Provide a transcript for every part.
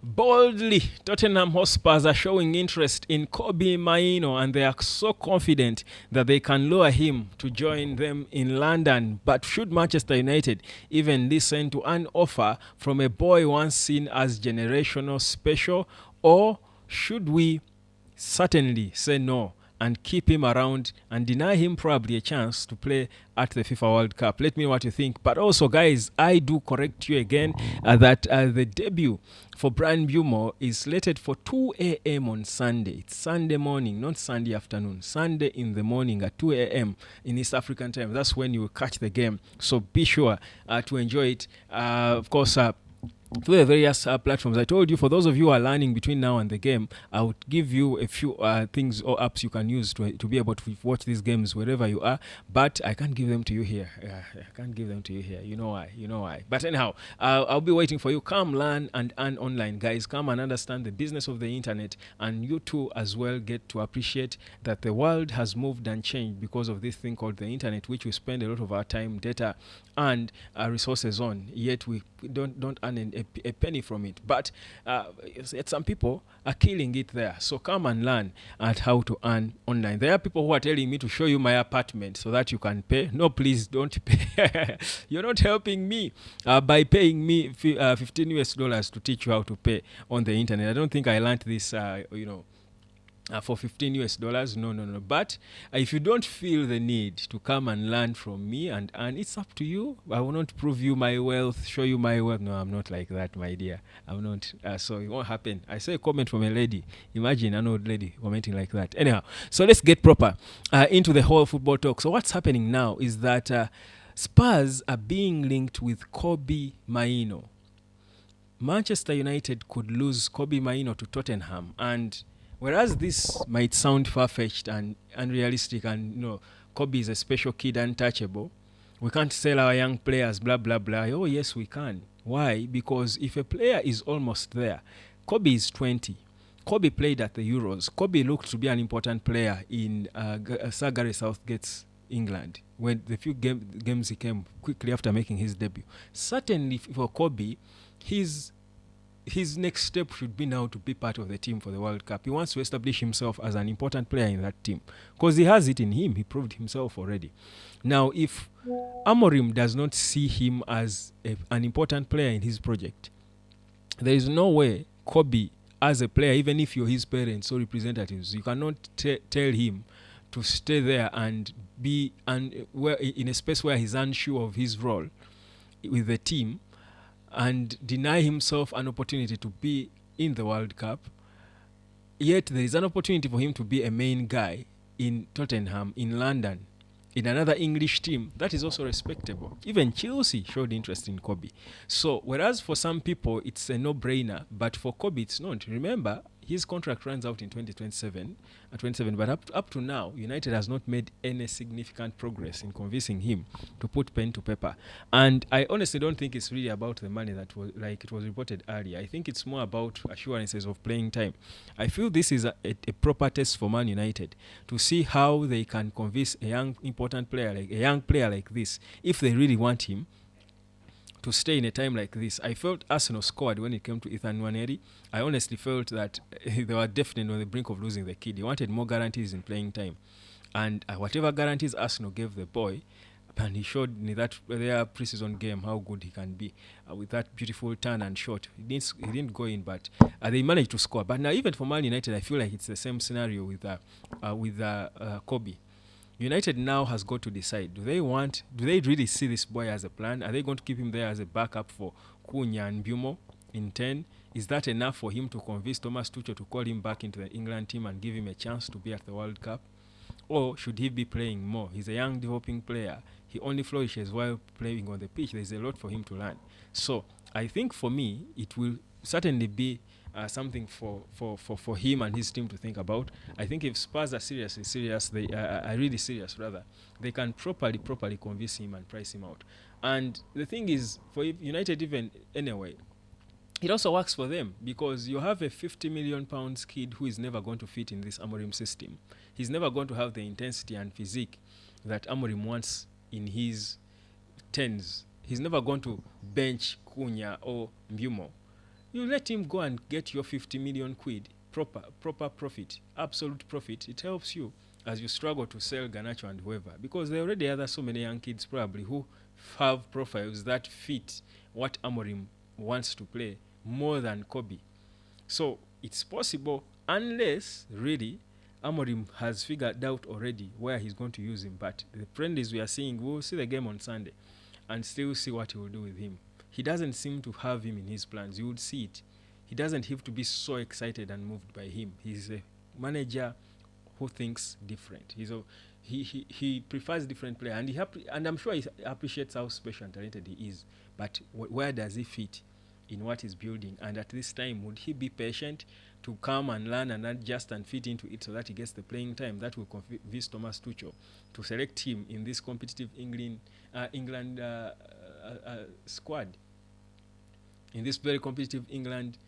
Boldly, Tottenham Hotspurs are showing interest in Kobbie Mainoo and they are so confident that they can lure him to join them in London. But should Manchester United even listen to an offer from a boy once seen as generational special, or should we certainly say no and keep him around and deny him probably a chance to play at the FIFA World Cup? Let me know what you think. But also, guys, I do correct you again that the debut for Brian Bumo is slated for 2 a.m. on Sunday. It's Sunday morning, not Sunday afternoon. Sunday in the morning at 2 a.m. in East African time. That's when you will catch the game. So be sure to enjoy it. Of course, through the various platforms. I told you, for those of you who are learning between now and the game, I would give you a few things or apps you can use to be able to watch these games wherever you are, but I can't give them to you here. I can't give them to you here. You know why. You know why. But anyhow, I'll be waiting for you. Come learn and earn online, guys. Come and understand the business of the internet, and you too as well get to appreciate that the world has moved and changed because of this thing called the internet, which we spend a lot of our time, data, and resources on, yet we don't earn a penny from it. But some people are killing it there. So come and learn at how to earn online. There are people who are telling me to show you my apartment so that you can pay. No, please don't pay. You're not helping me by paying me 15 US dollars to teach you how to pay on the internet. I don't think I learned this, for 15 US dollars. No. But if you don't feel the need to come and learn from me and it's up to you. I will not prove you my wealth, show you my wealth. No, I'm not like that, my dear. I'm not. So it won't happen. I saw a comment from a lady. Imagine an old lady commenting like that. Anyhow, so let's get proper into the whole football talk. So what's happening now is that Spurs are being linked with Kobbie Mainoo. Manchester United could lose Kobbie Mainoo to Tottenham, and whereas this might sound far-fetched and unrealistic, and Kobbie is a special kid, untouchable, we can't sell our young players, blah blah blah. Oh yes, we can. Why? Because if a player is almost there, Kobbie is 20. Kobbie played at the Euros. Kobbie looked to be an important player in Sir Gareth Southgate's England when the few games he came quickly after making his debut. Certainly for Kobbie, his next step should be now to be part of the team for the World Cup. He wants to establish himself as an important player in that team because he has it in him. He proved himself already. Now, if Amorim does not see him as an important player in his project, there is no way Kobbie, as a player, even if you're his parents or representatives, you cannot tell him to stay there and be in a space where he's unsure of his role with the team and deny himself an opportunity to be in the World Cup. Yet there is an opportunity for him to be a main guy in Tottenham, in London, in another English team. That is also respectable. Even Chelsea showed interest in Kobbie. So whereas for some people it's a no-brainer, but for Kobbie it's not. Remember, his contract runs out in 2027, but up to now, United has not made any significant progress in convincing him to put pen to paper. And I honestly don't think it's really about the money that was like it was reported earlier. I think it's more about assurances of playing time. I feel this is a proper test for Man United to see how they can convince a young player like this, if they really want him to stay in a time like this. I felt Arsenal scored when it came to Ethan Nwaneri. I honestly felt that they were definitely on the brink of losing the kid. He wanted more guarantees in playing time. And whatever guarantees Arsenal gave the boy, and he showed in that their preseason game how good he can be with that beautiful turn and shot. He didn't go in, but they managed to score. But now even for Man United, I feel like it's the same scenario with Kobbie. United now has got to decide, do they really see this boy as a plan? Are they going to keep him there as a backup for Cunha and Bumo in 10? Is that enough for him to convince Thomas Tuchel to call him back into the England team and give him a chance to be at the World Cup? Or should he be playing more? He's a young developing player. He only flourishes while playing on the pitch. There's a lot for him to learn. So I think for me, it will certainly be something for him and his team to think about. I think if Spurs are they are really serious rather, they can properly convince him and price him out. And the thing is, for United even anyway, it also works for them because you have a £50 million kid who is never going to fit in this Amorim system. He's never going to have the intensity and physique that Amorim wants in his tens. He's never going to bench Cunha or Mbumo. You let him go and get your 50 million quid, proper profit, absolute profit. It helps you as you struggle to sell Ganacho and whoever, because there already are so many young kids probably who have profiles that fit what Amorim wants to play more than Kobbie. So it's possible, unless really Amorim has figured out already where he's going to use him. But the friendlies we are seeing, we'll see the game on Sunday and still see what he will do with him. He doesn't seem to have him in his plans. You would see it. He doesn't have to be so excited and moved by him. He's a manager who thinks different. He prefers different player, and and I'm sure he appreciates how special and talented he is. But where does he fit in what he's building? And at this time, would he be patient to come and learn and adjust and fit into it so that he gets the playing time that will convince Thomas Tuchel to select him in this competitive England squad, in this very competitive England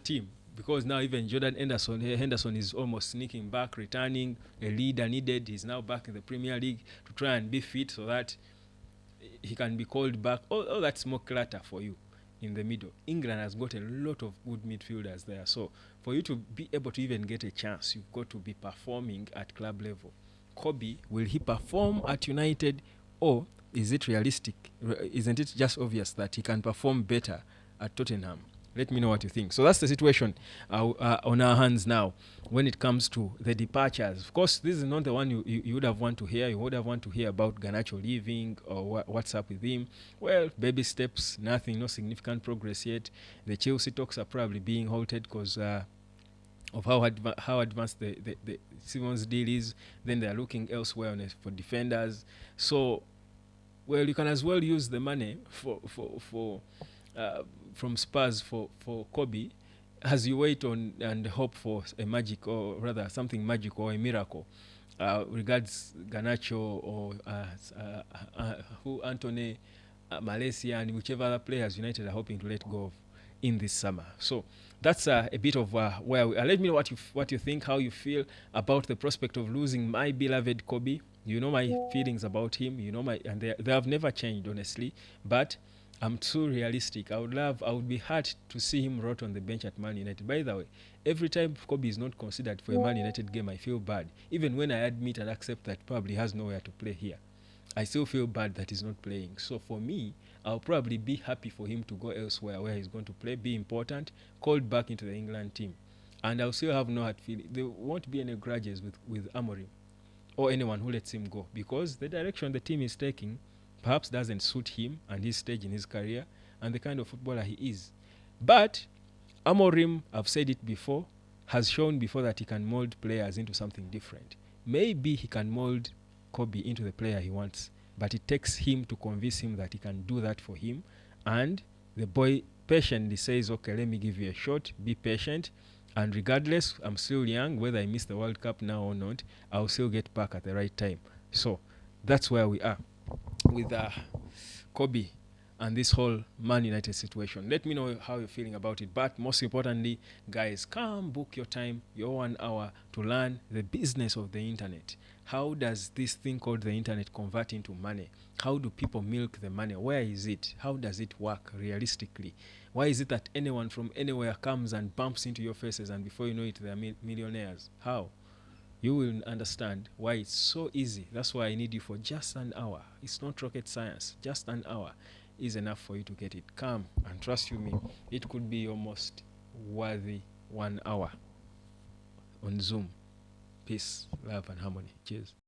team? Because now even Jordan Henderson is almost sneaking back, returning. A leader needed. He's now back in the Premier League to try and be fit so that he can be called back. All that's more clutter for you in the middle. England has got a lot of good midfielders there. So for you to be able to even get a chance, you've got to be performing at club level. Kobbie, will he perform at United, or is it realistic? Isn't it just obvious that he can perform better at Tottenham? Let me know what you think. So that's the situation on our hands now when it comes to the departures. Of course, this is not the one you would have wanted to hear. You would have wanted to hear about Garnacho leaving or what's up with him. Well, baby steps, nothing, no significant progress yet. The Chelsea talks are probably being halted because of how advanced the Simmons deal is. Then they're looking elsewhere for defenders. So, well, you can as well use the money from Spurs for Kobbie as you wait on and hope for a magic, or rather something magic or a miracle. Regards Garnacho or who Anthony, Malaysia, and whichever other players United are hoping to let go of in this summer. So that's a bit of where we are. Let me know what you think, how you feel about the prospect of losing my beloved Kobbie. You know my feelings about him. You know and they have never changed, honestly. But I'm too realistic. I would be hurt to see him rot on the bench at Man United. By the way, every time Kobbie is not considered for a Man United game, I feel bad. Even when I admit and accept that probably has nowhere to play here, I still feel bad that he's not playing. So for me, I'll probably be happy for him to go elsewhere where he's going to play, be important, called back into the England team. And I'll still have no hard feeling. There won't be any grudges with Amorim or anyone who lets him go, because the direction the team is taking perhaps doesn't suit him and his stage in his career and the kind of footballer he is. But Amorim, I've said it before, has shown before that he can mold players into something different. Maybe he can mold Kobbie into the player he wants, but it takes him to convince him that he can do that for him. And the boy patiently says, okay, let me give you a shot, be patient. And regardless, I'm still young, whether I miss the World Cup now or not, I'll still get back at the right time. So that's where we are with Kobbie and this whole Man United situation. Let me know how you're feeling about it. But most importantly, guys, come book your time, your 1 hour, to learn the business of the internet. How does this thing called the internet convert into money? How do people milk the money? Where is it? How does it work realistically? Why is it that anyone from anywhere comes and bumps into your faces and before you know it, they're millionaires? How? You will understand why it's so easy. That's why I need you for just an hour. It's not rocket science. Just an hour is enough for you to get it. Come and trust you me, it could be almost worthy 1 hour on Zoom. Peace, love, and harmony. Cheers.